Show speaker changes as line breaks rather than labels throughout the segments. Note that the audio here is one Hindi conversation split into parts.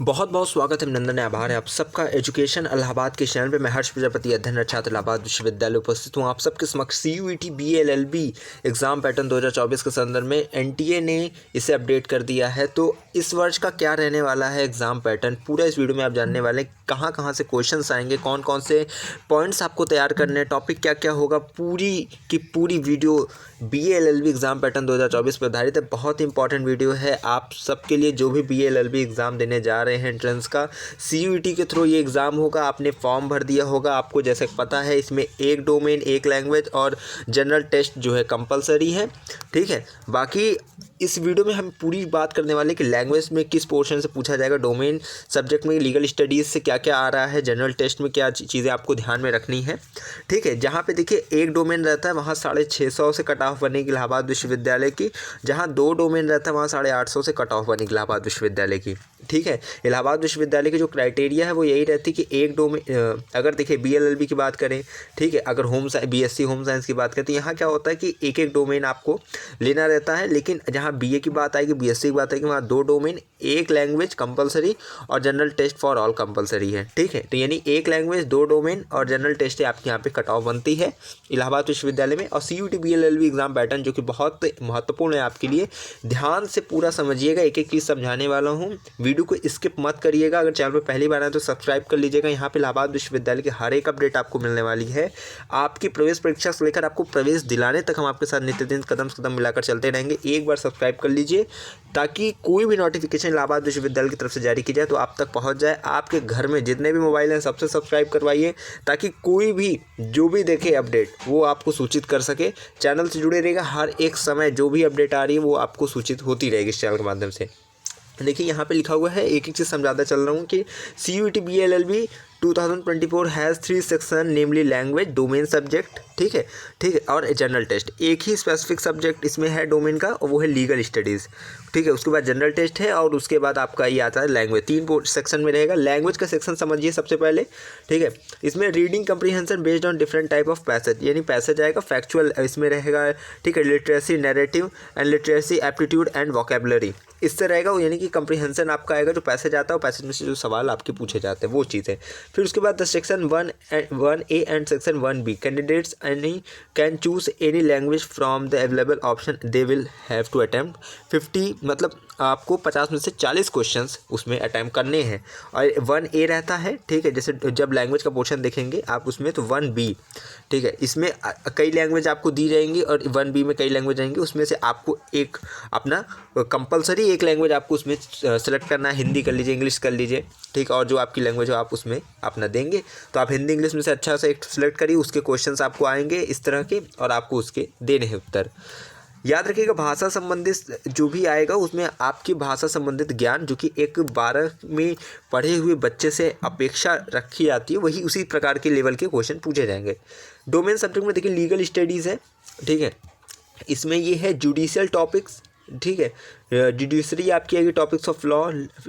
बहुत बहुत स्वागत है, अभिनंदन है, आभार है आप सबका एजुकेशन इलाहाबाद के चैनल पे। मैं हर्ष प्रजापति, अध्ययनरत छात्र, इलाहाबाद विश्वविद्यालय उपस्थित हूँ आप सबके समक्ष। CUET BLLB एग्ज़ाम पैटर्न 2024 के संदर्भ में NTA ने इसे अपडेट कर दिया है। तो इस वर्ष का क्या रहने वाला है एग्ज़ाम पैटर्न, पूरा इस वीडियो में आप जानने वाले हैं। कहाँ कहाँ से क्वेश्चंस आएंगे, कौन कौन से पॉइंट्स आपको तैयार करने हैं, टॉपिक क्या क्या होगा, पूरी की पूरी वीडियो BLLB एग्ज़ाम पैटर्न 2024 पर आधारित है। बहुत ही इंपॉर्टेंट वीडियो है आप सबके लिए जो भी BLLB एग्ज़ाम देने जा रहे हैं एंट्रेंस का। CUET के थ्रू ये एग्ज़ाम होगा, आपने फॉर्म भर दिया होगा, आपको जैसे पता है इसमें एक डोमेन, एक लैंग्वेज और जनरल टेस्ट जो है कंपलसरी है। ठीक है, बाकी इस वीडियो में हम पूरी बात करने वाले हैं कि लैंग्वेज में किस पोर्शन से पूछा जाएगा, डोमेन सब्जेक्ट में लीगल स्टडीज़ से क्या क्या आ रहा है, जनरल टेस्ट में क्या चीज़ें आपको ध्यान में रखनी है। ठीक है, जहाँ पे देखिए एक डोमेन रहता है वहाँ 650 से कट ऑफ बनेगी इलाहाबाद विश्वविद्यालय की, जहाँ 2 डोमेन रहता है वहाँ 850 से कट ऑफ बनेगी इलाहाबाद विश्वविद्यालय की। ठीक है, इलाहाबाद विश्वविद्यालय की जो क्राइटेरिया है वो यही रहती है कि एक डोमेन, अगर देखिए BLLB की बात करें, ठीक है, अगर BSc होम साइंस की बात करें तो यहाँ क्या होता है कि एक एक डोमेन आपको लेना रहता है। लेकिन जहाँ BA की बात आएगी, BSc की बात आएगी, वहाँ 2 डोमेन, एक लैंग्वेज कंपलसरी और general test for all compulsory है। ठीक है, तो यानी एक लैंग्वेज, 2 डोमेन और जनरल टेस्ट आपके यहाँ पे कट ऑफ बनती है इलाहाबाद विश्वविद्यालय में। और CUET BLLB एग्ज़ाम पैटर्न जो कि बहुत महत्वपूर्ण है आपके लिए, ध्यान से पूरा समझिएगा, एक एक चीज़ समझाने वाला हूँ, वीडियो को स्किप मत करिएगा। अगर चैनल पर पहली बार आए तो सब्सक्राइब कर लीजिएगा। यहाँ पे इलाहाबाद विश्वविद्यालय की हर एक अपडेट आपको मिलने वाली है। आपकी प्रवेश परीक्षा से लेकर आपको प्रवेश दिलाने तक हम आपके साथ नित्य दिन कदम से कदम मिलाकर चलते रहेंगे। एक बार सब्सक्राइब कर लीजिए ताकि कोई भी नोटिफिकेशन इलाहाबाद विश्वविद्यालय की तरफ से जारी की जाए तो आप तक पहुँच जाए। आपके घर में जितने भी मोबाइल हैं सबसे सब्सक्राइब करवाइए ताकि कोई भी जो भी देखे अपडेट वो आपको सूचित कर सके। चैनल से जुड़े रहेगा, हर एक समय जो भी अपडेट आ रही है वो आपको सूचित होती रहेगी इस चैनल के माध्यम से। देखिए यहाँ पे लिखा हुआ है, एक एक चीज़ समझाता चल रहा हूँ कि CUET BLLB 2024 has 3 section, namely language, domain subject, ठीक है, और जनरल टेस्ट। एक ही स्पेसिफिक सब्जेक्ट इसमें है डोमेन का और वो है लीगल स्टडीज़। ठीक है, उसके बाद जनरल टेस्ट है और उसके बाद आपका ये आता है लैंग्वेज। 3 सेक्शन में रहेगा। लैंग्वेज का सेक्शन समझिए सबसे पहले। ठीक है, इसमें reading comprehension based on different type of passage, यानी पैसेज आएगा, फैक्चुअल इसमें रहेगा। ठीक है, literacy, narrative and literacy, aptitude and vocabulary, इससे रहेगा। यानी कि कंप्रीहेंशन आपका आएगा, जो पैसेज आता है और पैसेज में से जो सवाल आपके पूछे जाते हैं वो चीज़ है। फिर उसके बाद the section 1A and section 1B, candidates any can choose any language from the available option, they will have to attempt 50, मतलब आपको 50 में से 40 क्वेश्चंस उसमें अटैम्प्ट करने हैं। और 1A रहता है, ठीक है, जैसे जब लैंग्वेज का पोर्शन देखेंगे आप उसमें तो 1B, ठीक है, इसमें कई लैंग्वेज आपको दी जाएंगी और 1B में कई लैंग्वेज आएंगी। उसमें से आपको एक अपना कंपलसरी एक लैंग्वेज आपको उसमें सेलेक्ट करना है। हिंदी कर लीजिए, इंग्लिश कर लीजिए, ठीक है, और जो आपकी लैंग्वेज हो आप उसमें अपना देंगे। तो आप हिंदी इंग्लिश में से अच्छा से एक सेलेक्ट करिए, उसके क्वेश्चंस आपको आएंगे इस तरह के और आपको उसके देने हैं उत्तर। याद रखिएगा, भाषा संबंधित जो भी आएगा उसमें आपकी भाषा संबंधित ज्ञान जो कि एक 12 में पढ़े हुए बच्चे से अपेक्षा रखी जाती है, वही उसी प्रकार के लेवल के क्वेश्चन पूछे जाएंगे। डोमेन सब्जेक्ट में देखिए लीगल स्टडीज़ है, ठीक है, इसमें ये है जुडिशियल टॉपिक्स, ठीक है, जुडिशरी आपकी आएगी, टॉपिक्स ऑफ लॉ,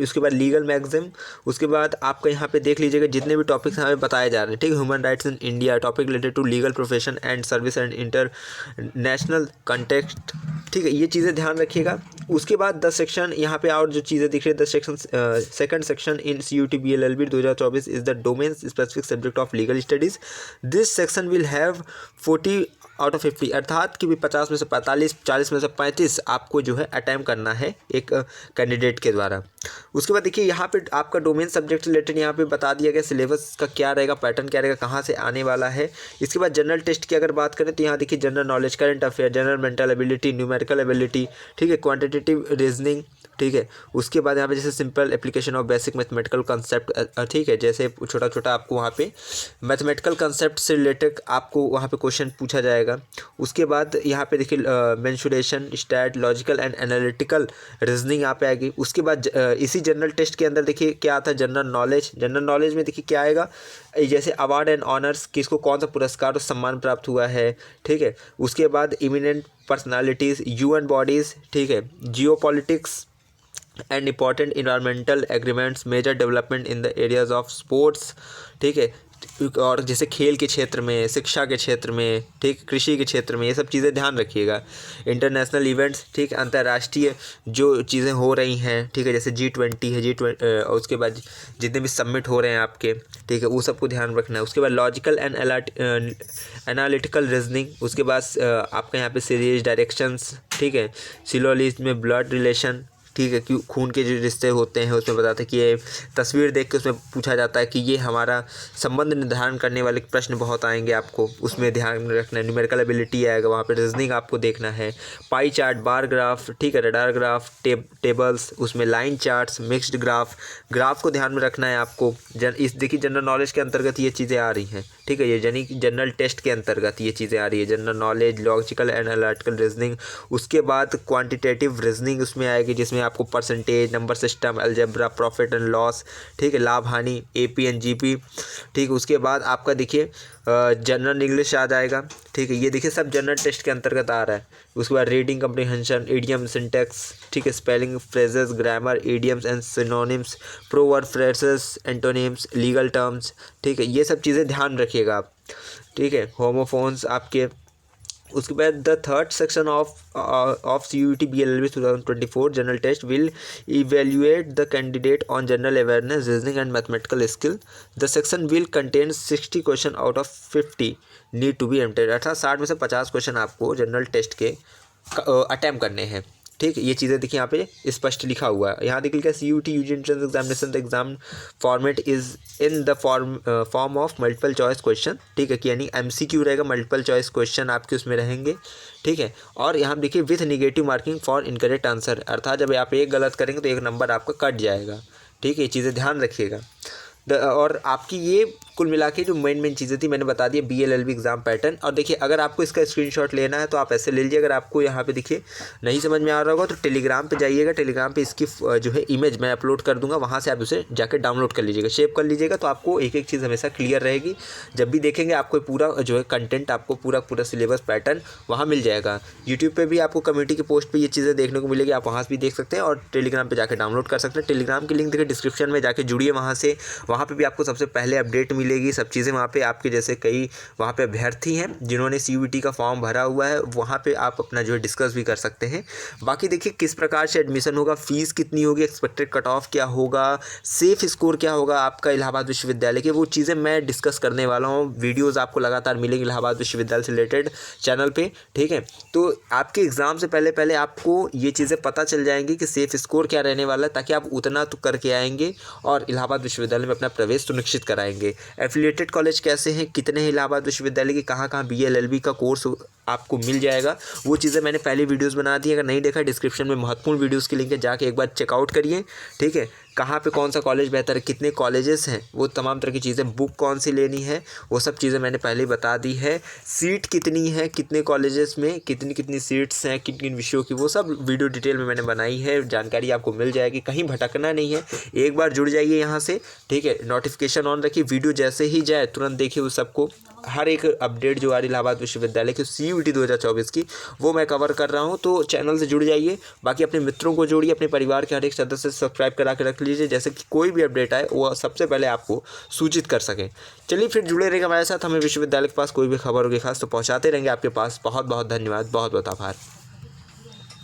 उसके बाद लीगल मैगज़िम, उसके बाद आपका यहाँ पे देख लीजिएगा जितने भी टॉपिक्स हमें बताए जा रहे हैं, ठीक है, human rights in India, topic related to legal profession and service and international context, ठीक है, ये चीज़ें ध्यान रखिएगा। उसके बाद 10 सेक्शन यहाँ पे और जो चीज़ें दिख रही है, 10 section, second section in CUET BLLB 2024 is the domain specific subject of legal studies. This section will have 40 out of 50, अर्थात कि भी 50 में से 45, 40 में से 35 आपको जो है अटैम्प्ट करना है एक कैंडिडेट के द्वारा। उसके बाद देखिए यहाँ पे आपका डोमेन सब्जेक्ट रिलेटेड यहाँ पे बता दिया गया सिलेबस का क्या रहेगा, पैटर्न क्या रहेगा, कहाँ से आने वाला है। इसके बाद जनरल टेस्ट की अगर बात करें तो यहाँ देखिए general knowledge, current affair, general mental ability, numerical ability, ठीक है, क्वांटिटेटिव रीजनिंग, ठीक है। उसके बाद यहाँ पे जैसे simple application of basic mathematical concept, ठीक है, जैसे छोटा छोटा आपको वहाँ पे मैथमेटिकल कंसेप्ट से रिलेटेड आपको वहाँ पे क्वेश्चन पूछा जाएगा। उसके बाद यहाँ पे देखिए mensuration, stat, logical and analytical reasoning यहाँ पे आएगी। उसके बाद इसी जनरल टेस्ट के अंदर देखिए क्या आता है, जनरल नॉलेज। जनरल नॉलेज में देखिए क्या आएगा, जैसे अवार्ड एंड ऑनर्स, किसको कौन सा पुरस्कार और सम्मान प्राप्त हुआ है, ठीक है। उसके बाद इमिनेंट पर्सनालिटीज़, UN बॉडीज़, ठीक है, geopolitics, and important environmental agreements, major development in the areas of sports, ठीक है, और जैसे खेल के क्षेत्र में, शिक्षा के क्षेत्र में, ठीक, कृषि के क्षेत्र में, ये सब चीज़ें ध्यान रखिएगा। इंटरनेशनल इवेंट्स, ठीक, अंतर्राष्ट्रीय जो चीज़ें हो रही हैं, ठीक है, जैसे G20 है, और उसके बाद जितने भी सबमिट हो रहे हैं आपके, ठीक है, वो सबको ध्यान रखना है। उसके बाद लॉजिकल एंड एनालिटिकल रीजनिंग, उसके बाद आपका यहाँ पे सीरीज डायरेक्शंस, ठीक है, सिलोलिज्म में ब्लड रिलेशन, ठीक है, क्यों खून के जो रिश्ते होते हैं उसमें बताते हैं कि ये तस्वीर देख के उसमें पूछा जाता है कि ये हमारा संबंध निर्धारण करने वाले प्रश्न बहुत आएंगे आपको, उसमें ध्यान रखना है। न्यूमेरिकल एबिलिटी आएगा, वहाँ पे रीजनिंग आपको देखना है। पाई चार्ट, बार ग्राफ, ठीक है, रडार ग्राफ, टेबल्स, उसमें लाइन चार्ट्स, मिक्स्ड ग्राफ को ध्यान में रखना है आपको। इस देखिए जनरल नॉलेज के अंतर्गत ये चीज़ें आ रही हैं, ठीक है, ये यानी जनरल टेस्ट के अंतर्गत ये चीज़ें आ रही है, general knowledge, logical and analytical reasoning. उसके बाद क्वांटिटेटिव रीजनिंग उसमें आएगी, जिसमें आपको percentage, number system, algebra, profit and loss, ठीक है, लाभ हानि, AP एंड GP, ठीक है। उसके बाद आपका देखिए जनरल इंग्लिश आ जाएगा, ठीक है, ये देखिए सब जनरल टेस्ट के अंतर्गत आ रहा है। उसके बाद रीडिंग कम्प्रीहेंशन, इडियम, सिंटैक्स, ठीक है, spelling, phrases, grammar, idioms and synonyms, proverb, phrases, antonyms, legal terms, ठीक है, ये सब चीज़ें ध्यान रखिएगा आप, ठीक है, होमोफोन्स आपके। उसके बाद the third section of CUET BLLB 2024 general test will evaluate the candidate on general awareness, reasoning and mathematical skill. The section will contain 60 question out of 50 need to be attempted, अर्थात 60 में से 50 क्वेश्चन आपको जनरल टेस्ट के अटैम्प्ट करने हैं, ठीक है। ये चीज़ें देखिए यहाँ पे स्पष्ट लिखा हुआ है। यहाँ देखिए CUET UG entrance examination the exam format is in the form of multiple choice question, ठीक है, कि यानी MCQ रहेगा, मल्टीपल चॉइस क्वेश्चन आपके उसमें रहेंगे, ठीक है। और यहाँ देखिए with negative marking for incorrect answer, अर्थात जब आप एक गलत करेंगे तो एक नंबर आपका कट जाएगा, ठीक है, ये चीज़ें ध्यान रखिएगा। और आपकी ये कुल मिला के जो मेन चीज़ें थी मैंने बता दी BLLB एग्ज़ाम पैटर्न। और देखिए अगर आपको इसका स्क्रीनशॉट लेना है तो आप ऐसे ले लीजिए। अगर आपको यहाँ पे देखिए नहीं समझ में आ रहा होगा तो टेलीग्राम पे जाइएगा, टेलीग्राम पे इसकी जो है इमेज मैं अपलोड कर दूंगा, वहाँ से आप उसे जाकर डाउनलोड कर लीजिएगा, सेव कर लीजिएगा, तो आपको एक एक चीज़ हमेशा क्लियर रहेगी। जब भी देखेंगे आपको पूरा जो है कंटेंट, आपको पूरा सिलेबस पैटर्न वहाँ मिल जाएगा। यूट्यूब पर भी आपको कम्युनिटी के पोस्ट पर ये चीज़ें देखने को मिलेगी, आप वहाँ से भी देख सकते हैं और टेलीग्राम पर जाकर डाउनलोड कर सकते हैं। टेलीग्राम की लिंक देखिए डिस्क्रिप्शन में, जाके जुड़िए वहाँ से, वहाँ पर भी आपको सबसे पहले अपडेट मिलेगी, सब चीज़ें वहाँ पे आपके जैसे कई वहाँ पे अभ्यर्थी हैं जिन्होंने CUET का फॉर्म भरा हुआ है, वहाँ पे आप अपना जो है डिस्कस भी कर सकते हैं। बाकी देखिए किस प्रकार से एडमिशन होगा, फीस कितनी होगी, एक्सपेक्टेड कट ऑफ क्या होगा, सेफ स्कोर क्या होगा आपका इलाहाबाद विश्वविद्यालय के, वो चीज़ें मैं डिस्कस करने वाला हूँ। वीडियोज़ आपको लगातार मिलेंगी इलाहाबाद विश्वविद्यालय से रिलेटेड चैनल पर, ठीक है। तो आपके एग्ज़ाम से पहले आपको ये चीज़ें पता चल जाएंगी कि सेफ स्कोर क्या रहने वाला है, ताकि आप उतना तो करके आएंगे और इलाहाबाद विश्वविद्यालय में अपना प्रवेश सुनिश्चित कराएंगे। एफिलिएटेड कॉलेज कैसे हैं, कितने हैं इलाहाबाद विश्वविद्यालय के, कहाँ BLLB का कोर्स आपको मिल जाएगा, वो चीज़ें मैंने पहले वीडियोस बना दी। अगर नहीं देखा डिस्क्रिप्शन में महत्वपूर्ण वीडियोस की लिंक है, जाके एक बार चेकआउट करिए, ठीक है। कहाँ पे कौन सा कॉलेज बेहतर है, कितने कॉलेजेस हैं, वो तमाम तरह की चीज़ें, बुक कौन सी लेनी है, वो सब चीज़ें मैंने पहले ही बता दी है। सीट कितनी है, कितने कॉलेजेस में कितनी सीट्स हैं, किन किन विषयों की, वो सब वीडियो डिटेल में मैंने बनाई है, जानकारी आपको मिल जाएगी, कहीं भटकना नहीं है। एक बार जुड़ जाइए यहाँ से, ठीक है, नोटिफिकेशन ऑन रखिए, वीडियो जैसे ही जाए तुरंत देखिए उस सबको। हर एक अपडेट जो आ रही इलाहाबाद विश्वविद्यालय की CUET 2024 की, वो मैं कवर कर रहा हूँ, तो चैनल से जुड़ जाइए। बाकी अपने मित्रों को जोड़िए, अपने परिवार के हर एक सदस्य से सब्सक्राइब करा के रख लीजिए, जैसे कि कोई भी अपडेट आए वो सबसे पहले आपको सूचित कर सकें। चलिए फिर जुड़े रहेंगे हमारे साथ, हमें विश्वविद्यालय के पास कोई भी खबर होगी खास तो पहुँचाते रहेंगे आपके पास। बहुत बहुत धन्यवाद, बहुत बहुत आभार।